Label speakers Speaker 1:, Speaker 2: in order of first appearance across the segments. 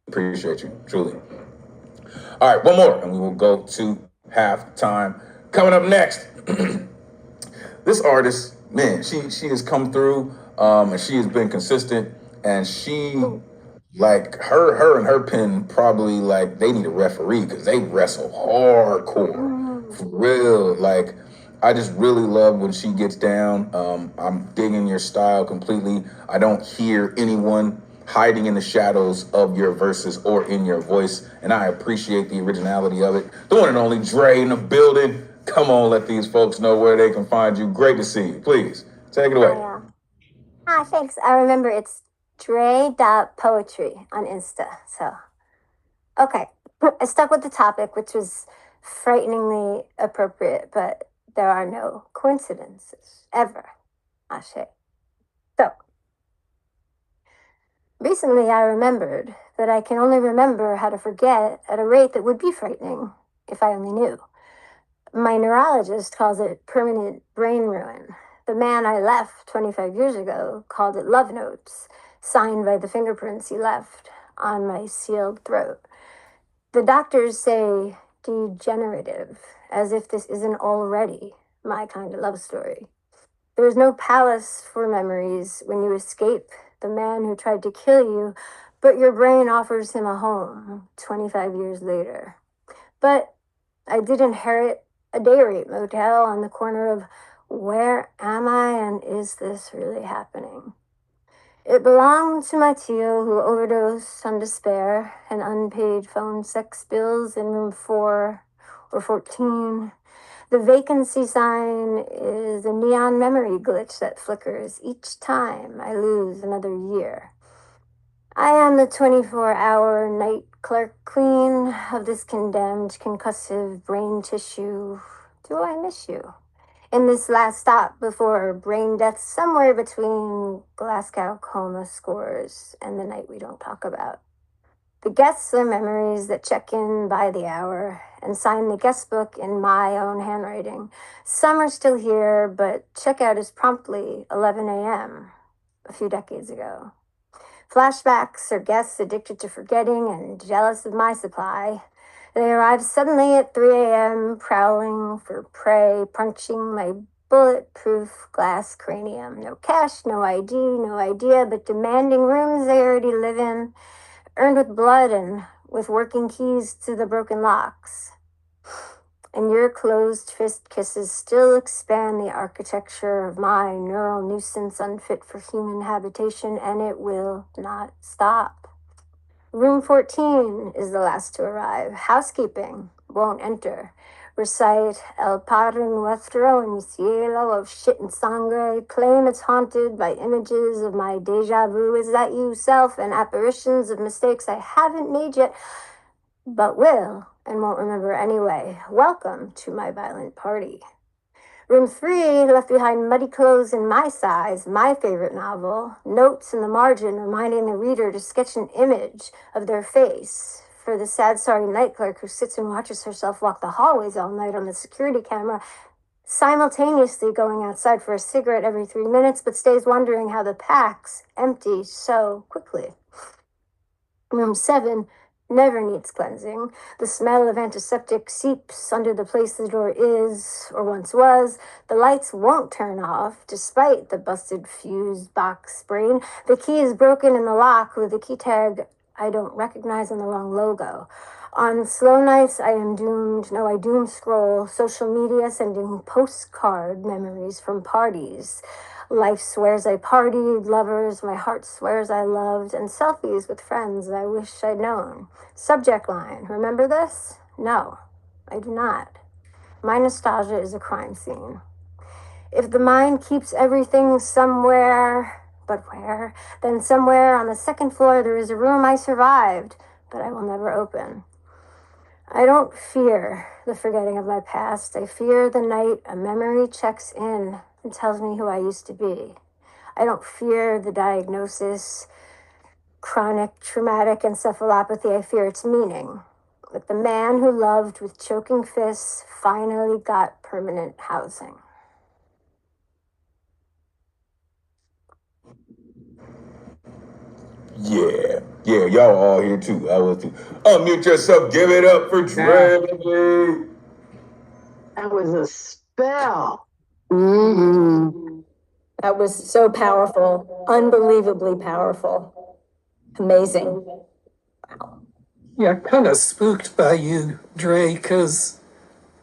Speaker 1: Appreciate you, truly. All right, one more, and we will go to halftime. Coming up next, this artist, man, she has come through, and she has been consistent, and she like her and her pen probably like they need a referee because they wrestle hardcore for real. Like I just really love when she gets down. I'm digging your style completely. I don't hear anyone hiding in the shadows of your verses or in your voice, and I appreciate the originality of it. The one and only Dre in the building. Come on, let these folks know where they can find you. Great to see you. Please take it away.
Speaker 2: Yeah. Thanks. I remember it's dre.poetry on Insta. So, okay. I stuck with the topic, which was frighteningly appropriate, but there are no coincidences ever. Ashe. So, recently I remembered that I can only remember how to forget at a rate that would be frightening if I only knew. My neurologist calls it permanent brain ruin. The man I left 25 years ago called it love notes, signed by the fingerprints he left on my sealed throat. The doctors say degenerative, as if this isn't already my kind of love story. There is no palace for memories when you escape the man who tried to kill you, but your brain offers him a home 25 years later. But I did inherit a day rate motel on the corner of where am I and is this really happening? It belonged to my tio who overdosed on despair and unpaid phone sex bills in room 4 or 14. The vacancy sign is a neon memory glitch that flickers each time I lose another year. I am the 24-hour night clerk queen of this condemned concussive brain tissue. Do I miss you? In this last stop before brain death, somewhere between Glasgow coma scores and the night we don't talk about. The guests are memories that check in by the hour and sign the guest book in my own handwriting. Some are still here, but checkout is promptly 11 a.m. a few decades ago. Flashbacks are guests addicted to forgetting and jealous of my supply. They arrive suddenly at 3 a.m., prowling for prey, punching my bulletproof glass cranium. No cash, no ID, no idea, but demanding rooms they already live in, earned with blood and with working keys to the broken locks. And your closed fist kisses still expand the architecture of my neural nuisance unfit for human habitation, and it will not stop. Room 14 is the last to arrive. Housekeeping won't enter. Recite El Padre Nuestro in the cielo of shit and sangre. Claim it's haunted by images of my deja vu. Is that you, self, and apparitions of mistakes I haven't made yet, but will and won't remember anyway. Welcome to my violent party. Room 3 left behind muddy clothes in my size, my favorite novel, notes in the margin reminding the reader to sketch an image of their face. For the sad, sorry night clerk who sits and watches herself walk the hallways all night on the security camera, simultaneously going outside for a cigarette every 3 minutes, but stays wondering how the packs empty so quickly. Room 7 never needs cleansing. The smell of antiseptic seeps under the place the door is, or once was. The lights won't turn off, despite the busted fuse box sprain. The key is broken in the lock with the key tag I don't recognize on the wrong logo. On slow nights, I am doomed. No, I doom scroll social media, sending postcard memories from parties. Life swears I partied, lovers my heart swears I loved, and selfies with friends I wish I'd known. Subject line, remember this? No, I do not. My nostalgia is a crime scene. If the mind keeps everything somewhere, but where? Then somewhere on the second floor there is a room I survived, but I will never open. I don't fear the forgetting of my past. I fear the night a memory checks in and tells me who I used to be. I don't fear the diagnosis, chronic traumatic encephalopathy. I fear its meaning. But the man who loved with choking fists finally got permanent housing.
Speaker 1: Yeah. Yeah, y'all all here too. I was too. Unmute yourself. Give it up for Dre.
Speaker 3: That was a spell.
Speaker 2: That was so powerful, unbelievably powerful, amazing.
Speaker 4: Yeah, kind of spooked by you, Dre, because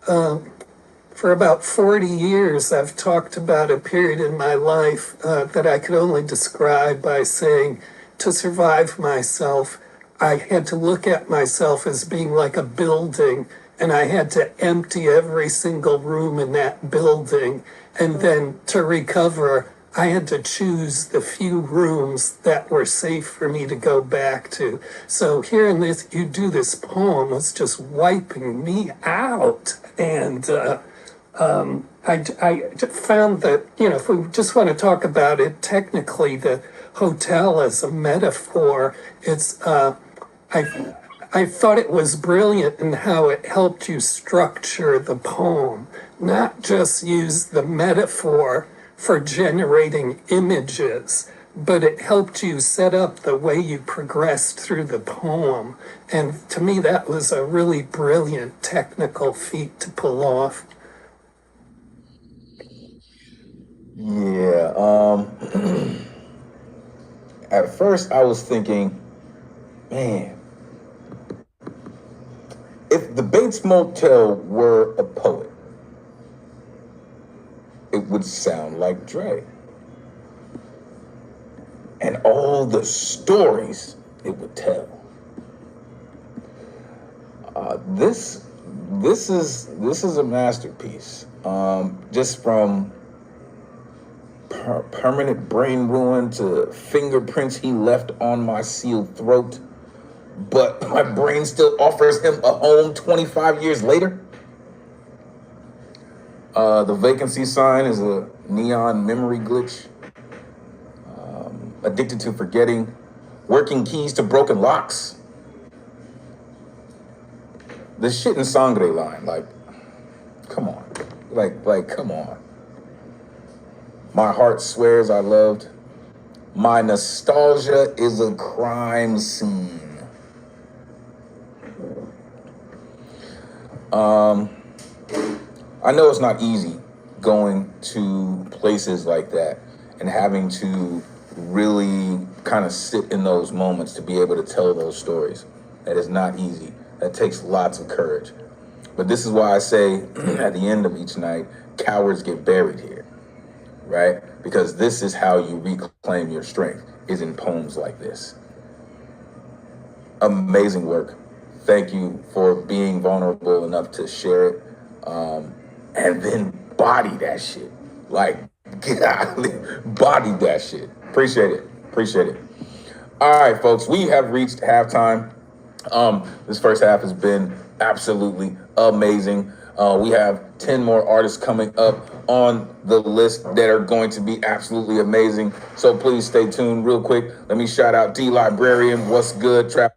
Speaker 4: for about 40 years I've talked about a period in my life that I could only describe by saying, to survive myself, I had to look at myself as being like a building, and I had to empty every single room in that building. And then to recover, I had to choose the few rooms that were safe for me to go back to. So hearing this, you do this poem was just wiping me out. And I found that, if we just want to talk about it technically, the hotel as a metaphor, I thought it was brilliant in how it helped you structure the poem, not just use the metaphor for generating images, but it helped you set up the way you progressed through the poem. And to me, that was a really brilliant technical feat to pull off.
Speaker 1: Yeah. At first, I was thinking, man, if the Bates Motel were a poet, it would sound like Dre. And all the stories it would tell. This is a masterpiece. Just from permanent brain ruin to fingerprints he left on my sealed throat, but my brain still offers him a home 25 years later. The vacancy sign is a neon memory glitch. Addicted to forgetting. Working keys to broken locks. The shit in Sangre line, like, come on. Like, come on. My heart swears I loved. My nostalgia is a crime scene. I know it's not easy going to places like that and having to really kind of sit in those moments to be able to tell those stories. That is not easy. That takes lots of courage. But this is why I say at the end of each night, cowards get buried here, right? Because this is how you reclaim your strength, is in poems like this. Amazing work. Thank you for being vulnerable enough to share it. And then body that shit. Like, golly, body that shit. Appreciate it. All right, folks, we have reached halftime. This first half has been absolutely amazing. We have 10 more artists coming up on the list that are going to be absolutely amazing. So please stay tuned real quick. Let me shout out D Librarian. What's good, Trap?